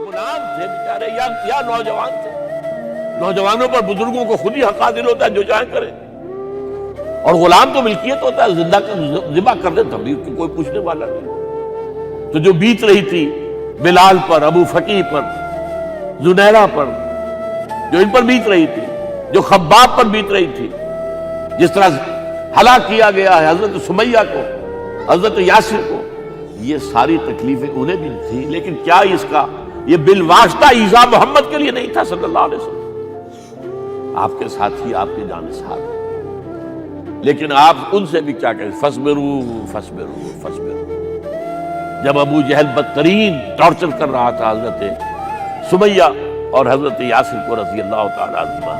غلام تھے بیچارے یا نوجوان تھے. نوجوانوں پر بزرگوں کو خود ہی حق حاصل ہوتا ہے جو چاہیں کریں. اور غلام تو ملکیت ہوتا ہے, زندہ ذبح کر دیں تب بھی کوئی پوچھنے والا نہیں. تو جو بیت رہی تھی بلال پر, ابو فقیہ پر, زنیرہ پر, جو ان پر بیت رہی تھی, جو خباب پر بیت رہی تھی, جس طرح ہلاک کیا گیا ہے حضرت سمیہ کو, حضرت یاسر کو, یہ ساری تکلیفیں انہیں بھی تھی. لیکن کیا اس کا یہ بالواسطہ عیسیٰ محمد کے لیے نہیں تھا صلی اللہ علیہ وسلم؟ آپ کے ساتھی آپ کے جانثار. لیکن آپ ان سے بھی کیا کہیں, فصبروا فصبروا فصبروا. جب ابو جہل بدترین ٹارچر کر رہا تھا حضرت سمیہ اور حضرت یاسر کو رضی اللہ تعالی عنہما,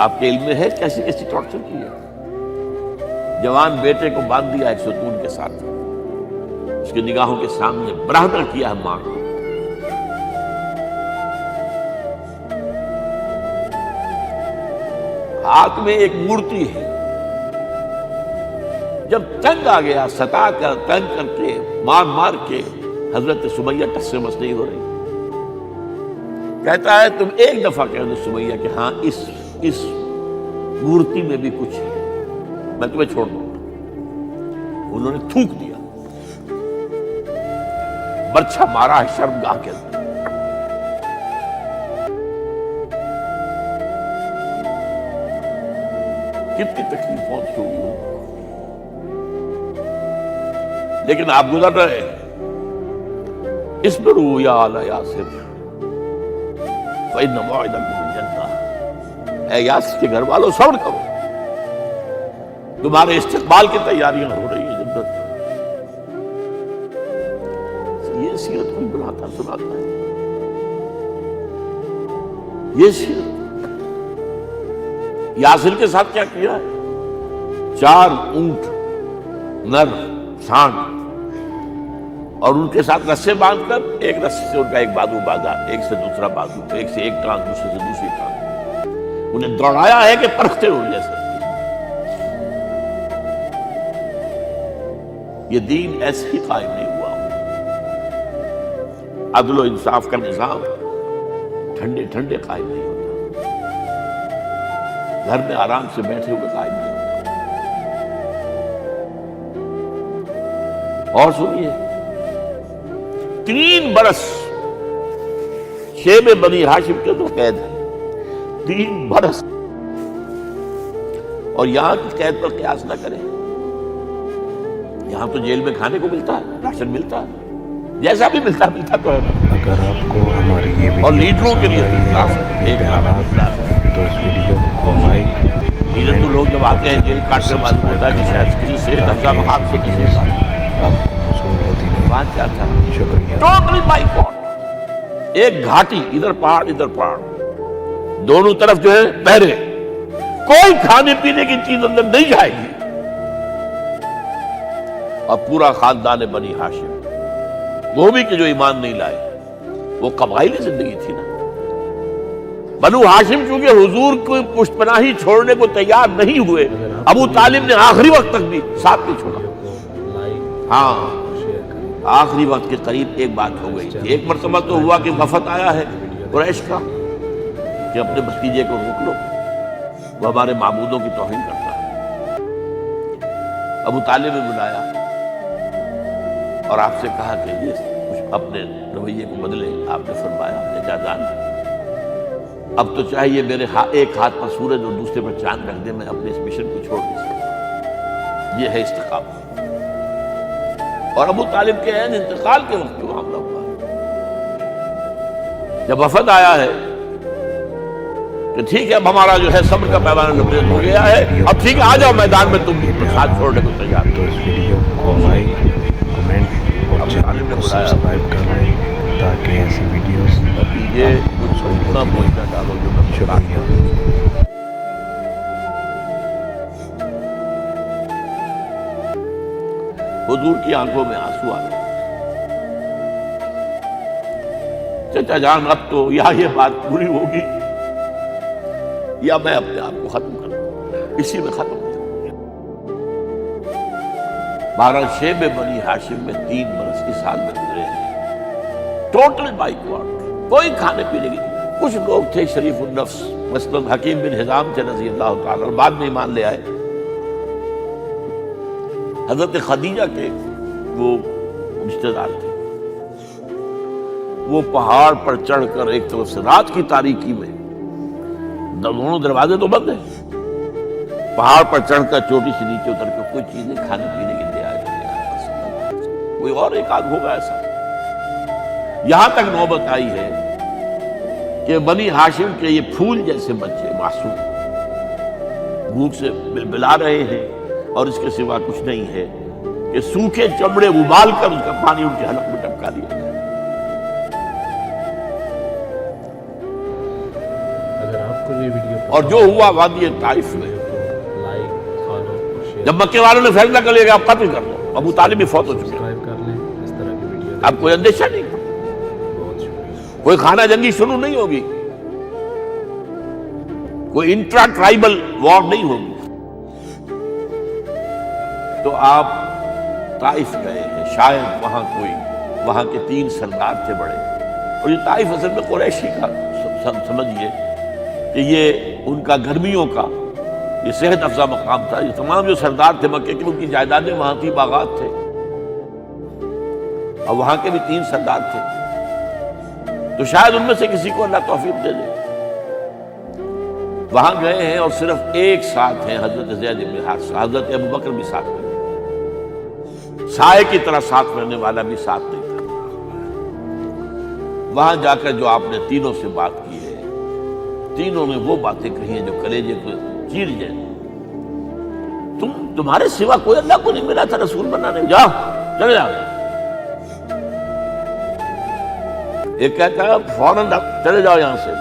آپ کے علم میں ہے کیسی کیسی ٹارچر کی ہے. جوان بیٹے کو باندھ دیا ایک ستون کے ساتھ, اس کی نگاہوں کے سامنے برہنہ کیا ہے ماں کو. ہاتھ میں ایک مورتی ہے. جب تنگ آ گیا, ستا کر تنگ کر کے مار مار کے حضرت سمیہ ٹس سے مس نہیں ہو رہی. کہتا ہے تم ایک دفعہ کہہ دو سمیہ کہ ہاں اس مورتی میں بھی کچھ ہے, میں تمہیں چھوڑ دوں گا. انہوں نے تھوک دیا, برچھا مارا ہے شرمگاہ کے اندر. کتنی تکلیف پہنچ ہوئی ہو, لیکن آپ گزر رہے ہیں. اصبروا یا آل یاسر فإن موعدکم الجنہ. اے یاسر کے گھر والوں صبر کرو, تمہارے استقبال کی تیاریاں ہو رہی ہیں جنت. یہ سیرت کوئی بناتا سناتا ہے, یہ سیرت. یاسر کے ساتھ کیا کیا ہے, 4 اونٹ نر سانڈ, اور ان کے ساتھ رسے باندھ کر ایک رسی سے ان کا ایک بازو باندھا, ایک سے دوسرا بازو, ایک سے ایک ٹانگ, دوسرے سے دوسری ٹانگ. انہیں دوڑایا ہے کہ پرکھتے ہو جیسے. یہ دین ایسے ہی قائم نہیں ہوا. عدل و انصاف کا نظام ٹھنڈے ٹھنڈے قائم نہیں ہوتا, گھر میں آرام سے بیٹھے ہوئے قائم نہیں ہوتا. اور سنیے, 3 برس شیب بنی ہاشم کے تو قید ہے, 3 برس. اور یہاں کی قید پر قیاس نہ کریں. یہاں تو جیل میں کھانے کو ملتا ہے, راشن ملتا ہے, جیسا بھی ملتا تو ہے. اگر آپ کو ہماری یہ اور لیڈروں کے لیے تو اس ویڈیو کو لائک, تو لوگ جب آتے ہیں جیل کاٹ کے معلوم ہوتا ہے کہ شاید کسی سے افزا مقام سے کسی سے بات کیا تھا. شکریہ. Totally boycott. ایک گھاٹی, ادھر پہاڑ ادھر پہاڑ, دونوں طرف جو ہے پہرے, کوئی کھانے پینے کی چیز اندر نہیں جائے گی. اور پورا خاندان بنی ہاشم, وہ بھی کہ جو ایمان نہیں لائے, وہ قبائلی زندگی تھی نا. بنو ہاشم چونکہ حضور کو پشت پناہی چھوڑنے کو تیار نہیں ہوئے, ابو طالب نے آخری وقت تک بھی ساتھ نہیں چھوڑا. ہاں, آخری وقت کے قریب ایک بات ہو گئی تھی. ایک مرتبہ تو ہوا کہ وفد آیا ہے قریش کا کہ اپنے بھتیجے کو روک لو, وہ ہمارے معبودوں کی توہین کرتا ہے. ابو طالب نے بلایا اور آپ سے کہا کہ یہ کچھ اپنے رویے کو بدلے. آپ نے فرمایا اجازت, اب تو چاہیے میرے ایک ہاتھ پر سورج اور دوسرے پر چاند رکھ دے, میں اپنے اس مشن کو چھوڑ نہیں سکتا. یہ ہے استقامت. اور ابو طالب کے عین انتقال کے وقت جو معاملہ ہوا, جب وفد آیا ہے کہ ٹھیک ہے اب ہمارا جو ہے صبر کا پیمانہ نمبر ہو گیا ہے, اب ٹھیک ہے آ جاؤ میدان میں, تم بھی ساتھ چھوڑنے کو تیار. تو اس ویڈیو کو لائک, کمنٹ اور چینل کو سبسکرائب کر لیں تاکہ ایسی ویڈیوز یہ کچھ اتنا پہنچنا ڈالو جو میں شکریہ. حضور کی آنکھوں میں آنسو آ گئے. چچا جان اب تو یا یہ بات پوری ہوگی یا میں اپنے آپ کو ختم کر دوں, اسی میں ختم ہو جاؤں. 12 شیب بنی ہاشم میں 3 برس اس حال میں گزرے ہیں. ٹوٹل بائیکاٹ، کوئی کھانے پینے کی نہیں۔ کچھ لوگ تھے شریف النفس، مثلاً حکیم بن حزام تھے رضی اللہ تعالیٰ، بعد میں ایمان لے آئے، حضرت خدیجہ کے وہ رشتے دار تھے۔ وہ پہاڑ پر چڑھ کر ایک طرف سے رات کی تاریکی میں، دونوں دروازے تو بند ہیں، پہاڑ پر چڑھ کر چوٹی سے نیچے اتر کے کوئی چیزیں کھانے پینے کے لیے آئے، کوئی اور ایک آدھ ہوگا ایسا۔ یہاں تک نوبت آئی ہے کہ بنی ہاشم کے یہ پھول جیسے بچے معصوم بھوک سے بلبلا رہے ہیں، اور اس کے سوا کچھ نہیں ہے کہ سوکھے چمڑے ابال کر اس کا پانی ان کے حلق میں ٹپکا دیا جائے۔ اگر آپ کو یہ ویڈیو اور جو ہوا وادی طائف میں، لائک، فالو اور شیئر، جب مکے والوں نے فیصلہ کر لیا کہ آپ قتل کر دو، ابو طالب بھی فوت ہو چکے، سبسکرائب کر لیں اس طرح کی ویڈیو۔ اب کوئی اندیشہ نہیں، بہت شکریہ۔ کوئی خانہ جنگی شروع نہیں ہوگی، کوئی انٹرا ٹرائبل وار نہیں ہوگی۔ تو آپ طائف گئے ہیں، شاید وہاں کے 3 سردار تھے بڑے، اور یہ طائف اصل میں قریشی کا سمجھیے کہ یہ ان کا گرمیوں کا یہ صحت افزا مقام تھا۔ یہ تمام جو سردار تھے مکے کے، ان کی جائیدادیں وہاں تھی، باغات تھے، اور وہاں کے بھی 3 سردار تھے، تو شاید ان میں سے کسی کو اللہ توفیق دے دے۔ وہاں گئے ہیں اور صرف ایک ساتھ ہیں، حضرت زید بن حارثہ، حضرت ابوبکر بھی ساتھ میں، سائے کی طرح ساتھ رہنے والا بھی ساتھ نہیں تھا۔ وہاں جا کر جو آپ نے تینوں سے بات کی ہے، تینوں نے وہ باتیں کہی ہیں جو کلیجے کو چیر جائیں۔ تمہارے سوا کوئی اللہ کو نہیں ملا تھا رسول بنانے، جاؤ چلے جاؤ۔ ایک کہتا ہے فوراً چلے جاؤ یہاں سے،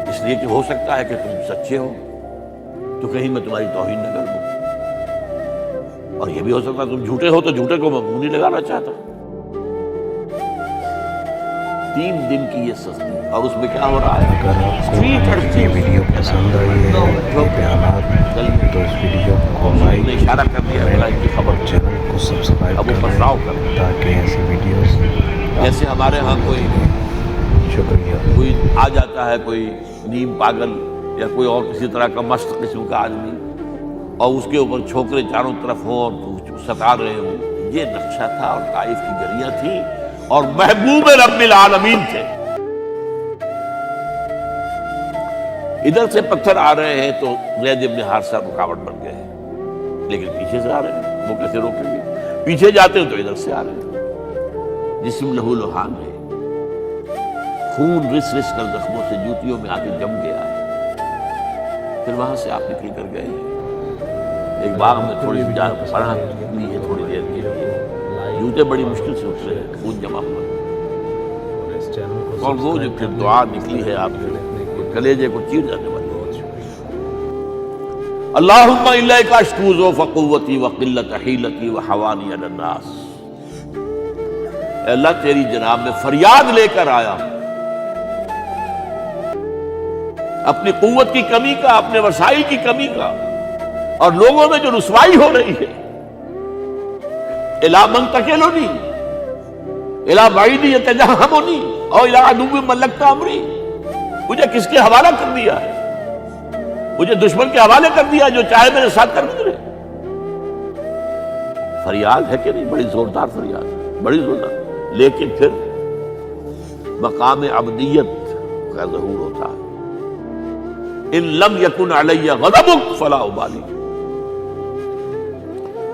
اس لیے کہ ہو سکتا ہے کہ تم سچے ہو تو کہیں میں تمہاری توہین نہ کر دوں، اور یہ بھی ہو سکتا ہے تم جھوٹے ہو تو جھوٹے کو میں منہ نہیں لگانا چاہتا۔ 3 دن کی یہ سستی، اور اس میں کیا ہو رہا ہے؟ اگر آپ کو یہ ویڈیو پسند آئی ہے، یہ بیانات، تو اس ویڈیو کو لائک، اشارہ کر دیا کی خبر، اور چینل کو سبسکرائب اب وہ کر پسراؤ لیں کر، تاکہ ایسی ویڈیوز جیسے ہمارے ہاں شکریہ۔ کوئی آ جاتا ہے، کوئی نیم پاگل یا کوئی اور کسی طرح کا مست قسم کا آدمی، اور اس کے اوپر چھوکرے چاروں طرف ہوں اور ستا رہے ہوں، یہ نقشہ تھا، اور طائف کی گلیاں تھیں، اور محبوب رب العالمین تھے۔ ادھر سے پتھر آ رہے ہیں تو زید بن حارثہ رکاوٹ بن گئے ہیں، لیکن پیچھے سے آ رہے ہیں، وہ کیسے روکیں گے؟ پیچھے جاتے ہیں تو ادھر سے آ رہے ہیں، جسم لہو لہان ہے، خون رس رس کر زخموں سے جوتیوں میں آ کے جم گیا ہے۔ پھر وہاں سے آپ نکل کر گئے ہیں، ایک باغ میں تھوڑی سی جان پناہ لی ہے تھوڑی دیر کے لیے، جوتے بڑی مشکل سے اترے ہیں، خون جمع ہوا، اور وہ جو پھر دعا نکلی ہے آپ کے کلیجے کو چیر جانے والی، اللہم الیک اشکو ضعف قوتی وقلت حیلتی وحوانی علی الناس۔ اے اللہ تیری جناب میں فریاد لے کر آیا ہوں، اپنی قوت کی کمی کا، اپنے وسائل کی کمی کا، اور لوگوں میں جو رسوائی ہو رہی ہے، الا من تکلنی الا بعید یتجہمنی اور الا عدو ملکت امری، مجھے کس کے حوالہ کر دیا ہے؟ مجھے دشمن کے حوالے کر دیا جو چاہے میرے ساتھ کر گزرے۔ فریاد ہے کہ نہیں؟ بڑی زوردار فریاد ہے، بڑی زوردار، لیکن پھر مقام عبدیت کا ظہور ہوتا ہے۔ ان لم یکن علی غضبک فلا ابالی،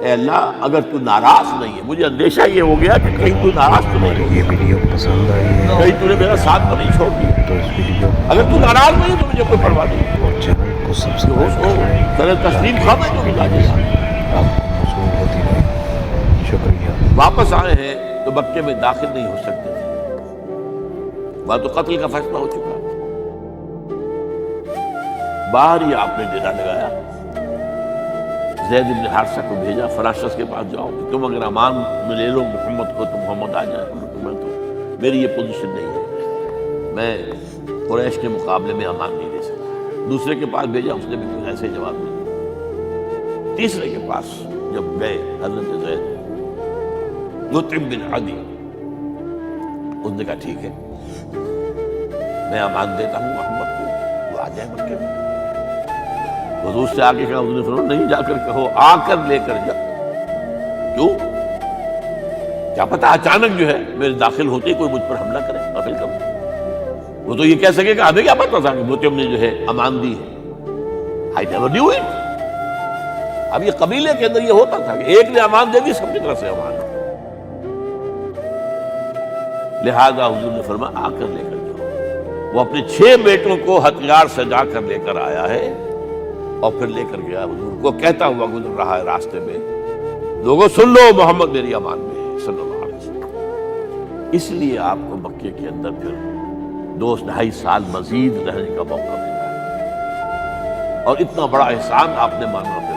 اے اللہ اگر تو ناراض نہیں ہے، مجھے اندیشہ یہ ہو گیا کہ کہیں تو ناراض تو نہیں ہو، یہ ویڈیو پسند آئی ہے، کہیں تو نے میرا ساتھ تو نہیں چھوڑ دیا، تو اس ویڈیو اگر تو ناراض نہیں ہے تو مجھے کوئی پرواہ نہیں، اور چینل کو سبسکرائب کر لیں سر تسلیم خواہ میں جو ملا تاکہ دیا۔ آپ کو موصول ہوتی رہے۔ شکریہ۔ واپس آئے ہیں تو مکے میں داخل نہیں ہو سکتے تھے، وہاں تو قتل کا فیصلہ ہو چکا، باہر ہی آپ نے ڈیرا لگایا، زید بن حارثہ کو بھیجا، فلاں شخص کے پاس جاؤ، تم اگر امان میں لے لو محمد کو تو محمد آ جائے، تو میری یہ پوزیشن نہیں ہے، میں قریش کے مقابلے میں امان نہیں دے سکتا۔ دوسرے کے پاس بھیجا، اس نے بھی کچھ ایسے جواب دیا۔ تیسرے کے پاس جب گئے حضرت زید، مطعم بن عدی، اس نے کہا ٹھیک ہے، میں امان دیتا ہوں محمد کو، وہ آ جائے مکے میں۔ حضور سے آگے کہا، حضور نے فرمایا نہیں جا کر کہو، آ کر لے کر جا۔ کیوں؟ کیا پتا اچانک جو ہے میرے داخل ہوتے ہی کوئی مجھ پر حملہ کرے، قتل کرے۔ وہ تو یہ کہہ سکے کہ ہمیں کیا پتا تھا کہ مطعم نے جو ہے امان دی ہے، I never knew it۔ اب یہ قبیلے کے اندر یہ ہوتا تھا کہ ایک نے امان دے دی، سب کی طرف سے امان۔ لہذا حضور نے فرمایا آ کر لے کر جاؤ۔ وہ اپنے 6 بیٹوں کو ہتھیار سجا کر لے کر آیا ہے اور پھر لے کر گیا حضور کو، کہتا ہوا گزر رہا ہے راستے میں، لوگوں سن لو محمد میری امان میں ہے صلی اللہ علیہ وسلم۔ اس لیے آپ کو مکے کے اندر پھر 2-2.5 سال مزید رہنے کا موقع ملا ہے، اور اتنا بڑا احسان آپ نے مانا پھر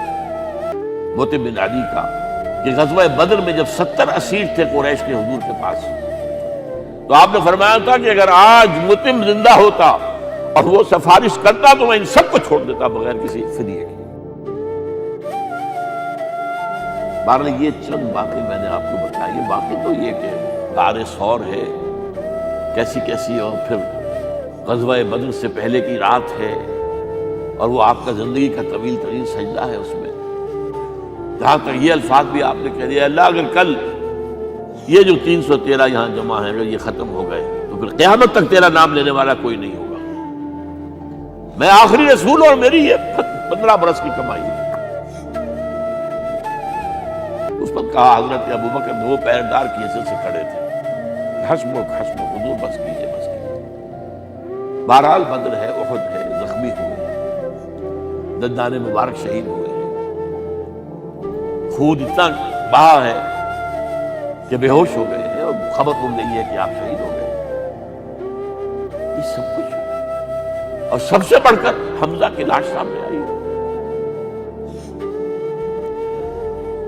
مطعم بن عدی کا کہ غزوہ بدر میں جب 70 اسیر تھے قریش کے حضور کے پاس، تو آپ نے فرمایا تھا کہ اگر آج مطعم زندہ ہوتا اور وہ سفارش کرتا تو میں ان سب کو چھوڑ دیتا بغیر کسی فدیے کے۔ بہرحال یہ چند باتیں میں نے آپ کو بتائی۔ باقی تو یہ کہ غار ثور ہے کیسی کیسی، اور پھر غزوہ بدر سے پہلے کی رات ہے، اور وہ آپ کا زندگی کا طویل ترین سجدہ ہے اس میں۔ جہاں تک یہ الفاظ بھی آپ نے کہہ دیا، اللہ اگر کل یہ جو 313 یہاں جمع ہیں اگر یہ ختم ہو گئے تو پھر قیامت تک تیرا نام لینے والا کوئی نہیں ہوگا۔ میں آخری رسول اور میری یہ 15 برس کی کمائی ہے۔ اس پر کہا حضرت ابوبکر 2 پیردار کی حیثیت سے کھڑے تھے، حسبک حسبک حضور بس کیجئے بس کیجئے۔ بہرحال بدر ہے، احد ہے، زخمی ہوئے، دندان مبارک شہید ہوئے ہیں، خون اتنا بہا ہے کہ بے ہوش ہو گئے ہیں، اور خبر مل گئی ہے کہ آپ شہید ہو گئے۔ یہ سب کچھ، اور سب سے بڑھ کر حمزہ کی لاش سامنے آئی۔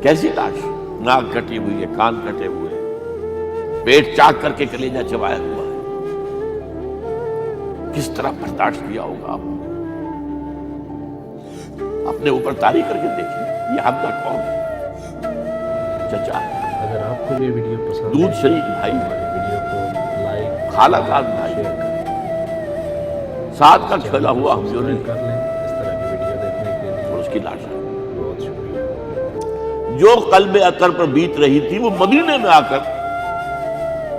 کیسی لاش؟ ناک کٹی ہوئی ہے، کان کٹے ہوئے ہیں، پیٹ چاک کر کے کلیجہ چبایا ہوا ہے۔ کس طرح برداشت کیا ہوگا آپ نے؟ اپنے اوپر تاری کر کے دیکھیں، یہ حمزہ کون ہے؟ چچا ہے، اگر آپ کو یہ ویڈیو پسند دودھ شریک بھائی، ویڈیو کو لائک خالہ زاد بھائی، شیئر کریں، ساتھ کا کھیلا ہوا ہم جو سبسکرائب نہیں، کر لیں اس طرح کی ویڈیو دیکھنے کے لیے۔ اور اس کی لاش ہے۔ بہت شکریہ۔ جو قلب اطہر پر بیت رہی تھی وہ مدینے میں آ کر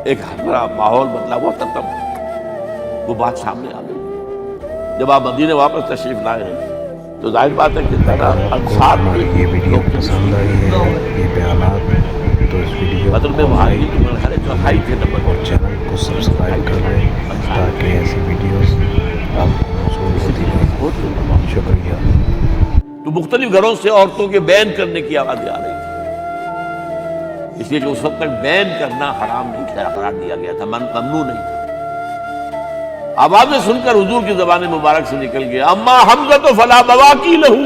ایک بڑا ماحول بدلا ہوا تھا، تب وہ بات سامنے آ گئی۔ جب آپ مدینے واپس تشریف لائے ہیں تو ظاہر بات ہے کہ اگر ہماری یہ ویڈیو پسند آئی ہے، یہ بیانات، تو اس ویڈیو بدر میں کو وہاں لائک کی مرحلے چوتھائی تھے نمبر اور چینل کو سبسکرائب کر لیں تاکہ ایسی ویڈیوز آپ کو موصول ہوتی رہیں۔ شکریہ۔ تو مختلف گھروں سے عورتوں کے بین کرنے کی آوازیں آ رہی تھی، اس لیے کہ اس وقت تک بین کرنا حرام نہیں تھا، قرار دیا گیا تھا، ممنوع نہیں تھا۔ آوازیں سن کر حضور کی زبان مبارک سے نکل گیا، اما حمزہ تو فلا بواکی لہو،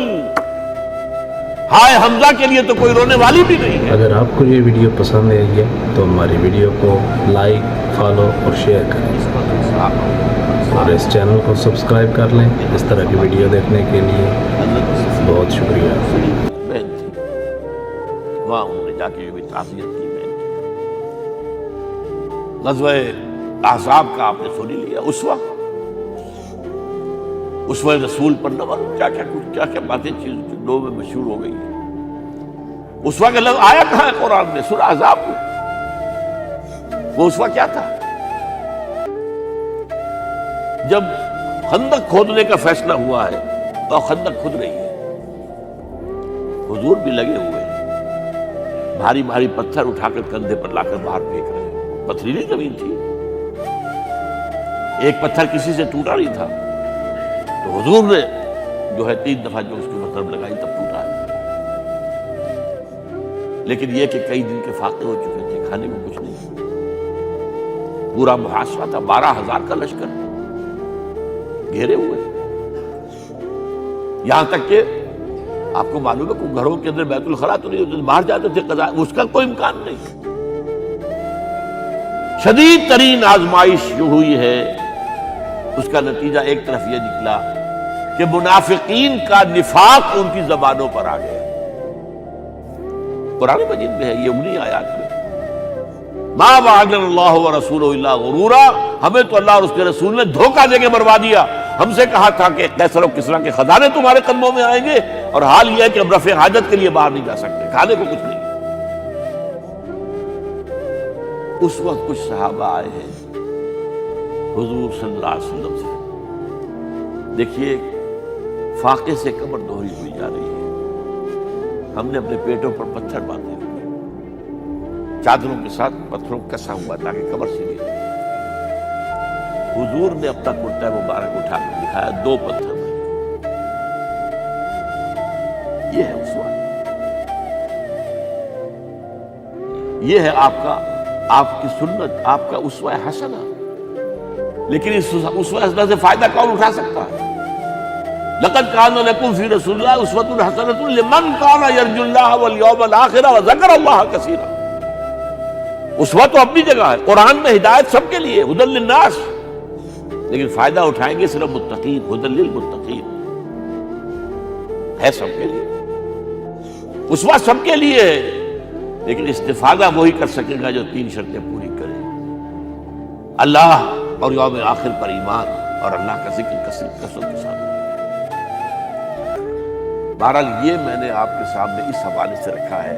ہائے حمزہ کے لیے تو کوئی رونے والی بھی نہیں ہے۔ اگر آپ کو یہ ویڈیو پسند آئی ہے تو ہماری ویڈیو کو لائک، فالو اور شیئر کریں، اور اس چینل کو سبسکرائب کر لیں اس طرح کی ویڈیو دیکھنے کے لیے۔ بہت شکریہ۔ بہن تھی وہاں انہوں نے جا کے بھی تعزیت کی بہن کی۔ غزوہ احزاب کا آپ نے سن لیا، اس وقت رسول پر نمر کیا کیا باتیں چیزوں میں مشہور ہو گئی ہیں۔ اس وقت لفظ آیا کہاں ہے قرآن میں؟ سورہ احزاب میں۔ وہ اس وقت کیا تھا؟ جب خندق کھودنے کا فیصلہ ہوا ہے تو خندق کھود رہی ہے، حضور بھی لگے ہوئے ہیں، بھاری بھاری پتھر اٹھا کر کندھے پر لا کر باہر پھینک رہے ہیں۔ پتھریلی زمین تھی، ایک پتھر کسی سے ٹوٹا نہیں تھا، تو حضور نے جو ہے 3 دفعہ جو اس کی مطلب لگائی تب ٹوٹا ہے۔ لیکن یہ کہ کئی دن کے فاقے ہو چکے تھے، کھانے کو کچھ نہیں، پورا محاصرہ تھا، 12,000 کا لشکر گھیرے ہوئے، یہاں تک کہ آپ کو معلوم ہے کہ گھروں کے اندر بیت الخلا تو نہیں ہوتے، باہر جاتے تھے قضاء، اس کا کوئی امکان نہیں۔ شدید ترین آزمائش جو ہوئی ہے اس کا نتیجہ ایک طرف یہ نکلا کہ منافقین کا نفاق ان کی زبانوں پر آ گیا۔ قرآن مجید میں ہے یہ 19 آیات میں، ما وعدنا اللہ ورسولہ الا غرورا، ہمیں تو اللہ اور اس کے رسول نے دھوکہ دے کے مروا دیا۔ ہم سے کہا تھا کہ قیصر و کسریٰ کے خزانے تمہارے قدموں میں آئیں گے، اور حال یہ ہے کہ اب رفع حاجت کے لیے باہر نہیں جا سکتے، کھانے کو کچھ نہیں۔ اس وقت کچھ صحابہ آئے ہیں حضور صلی اللہ علیہ وسلم سے، دیکھیے فاقے سے قبر دوہری ہوئی جا رہی ہے، ہم نے اپنے پیٹوں پر پتھر باندھے ہوئے، چادروں کے ساتھ پتھروں کو کسا ہوا تاکہ قبر سے نہیں۔ حضور نے اپنا کرتا مبارک اٹھا کر دکھایا، 2 پتھر میں۔ یہ ہے اسوہ، یہ ہے آپ کی سنت، آپ کا اسوہ حسنہ۔ لیکن اس اسوہ حسنہ سے فائدہ کون اٹھا سکتا ہے؟ لقد کان لکم فی رسول اللہ اسوۃ حسنۃ لمن کان یرجو اللہ والیوم الآخر وذکر اللہ کثیرا۔ اسوہ تو اپنی جگہ ہے، قرآن میں ہدایت سب کے لیے، ھدی للناس، لیکن فائدہ اٹھائیں گے صرف متقین، ھدی للمتقین، ہے سب کے لیے، اسوہ سب کے لیے ہے، لیکن استفادہ وہی کر سکے گا جو 3 شرطیں پوری کرے: اللہ اور یوم آخر پر ایمان، اور اللہ کا ذکر کثرت کے ساتھ۔ بہرحال یہ میں نے آپ کے سامنے اس حوالے سے رکھا ہے،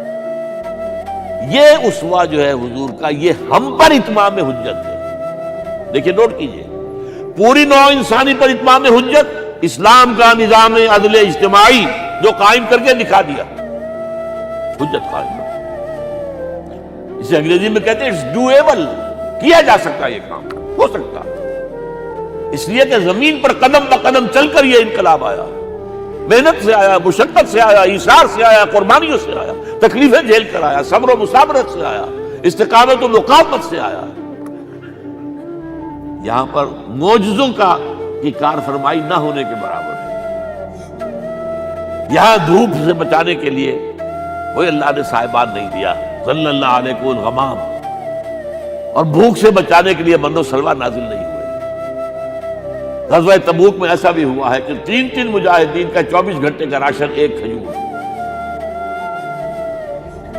یہ اسوہ جو ہے حضور کا، یہ ہم پر اتمام حجت ہے۔ دیکھیے نوٹ کیجئے، پوری نوع انسانی پر اتمام حجت، اسلام کا نظام عدل اجتماعی جو قائم کر کے دکھا دیا، حجت قائم۔ اسے انگریزی میں کہتے ہیں اٹس ڈویبل، کیا جا سکتا ہے، یہ کام ہو سکتا ہے، اس لیے کہ زمین پر قدم بقدم چل کر یہ انقلاب آیا، محنت سے آیا، مشقت سے آیا، ایثار سے آیا، قربانیوں سے آیا، تکلیفیں جھیل کر آیا، صبر و مصابرت سے آیا، استقامت و مقاومت سے آیا۔ یہاں پر معجزوں کی کار فرمائی نہ ہونے کے برابر ہے۔ یہاں دھوپ سے بچانے کے لیے کوئی اللہ نے صاحبان نہیں دیا، صلی اللہ علیکم الغمام، اور بھوک سے بچانے کے لیے من و سلوہ نازل نہیں ہوئے۔ غزوہ تبوک میں ایسا بھی ہوا ہے کہ 3 مجاہدین کا 24 گھنٹے کا راشن ایک کھجور،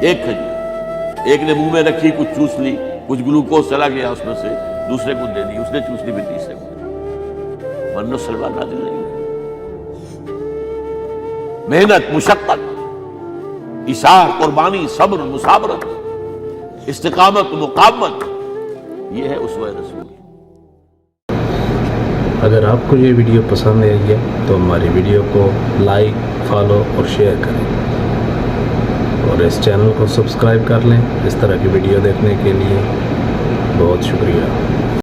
ایک نے منہ میں رکھی، کچھ چوس لی، کچھ گلوکوز چلا گیا اس میں سے، دوسرے کو دے دی، اس نے چوس لی، پھر تیسرے کو۔ من و سلوہ نازل نہیں ہوئے۔ محنت، مشقت، ایثار، قربانی، صبر، مصابرت، استقامت، مقاومت، یہ ہے اسوہ رسول۔ اگر آپ کو یہ ویڈیو پسند آئی ہے تو ہماری ویڈیو کو لائک، فالو اور شیئر کریں، اور اس چینل کو سبسکرائب کر لیں۔ اس طرح کی ویڈیو دیکھنے کے لیے بہت شکریہ۔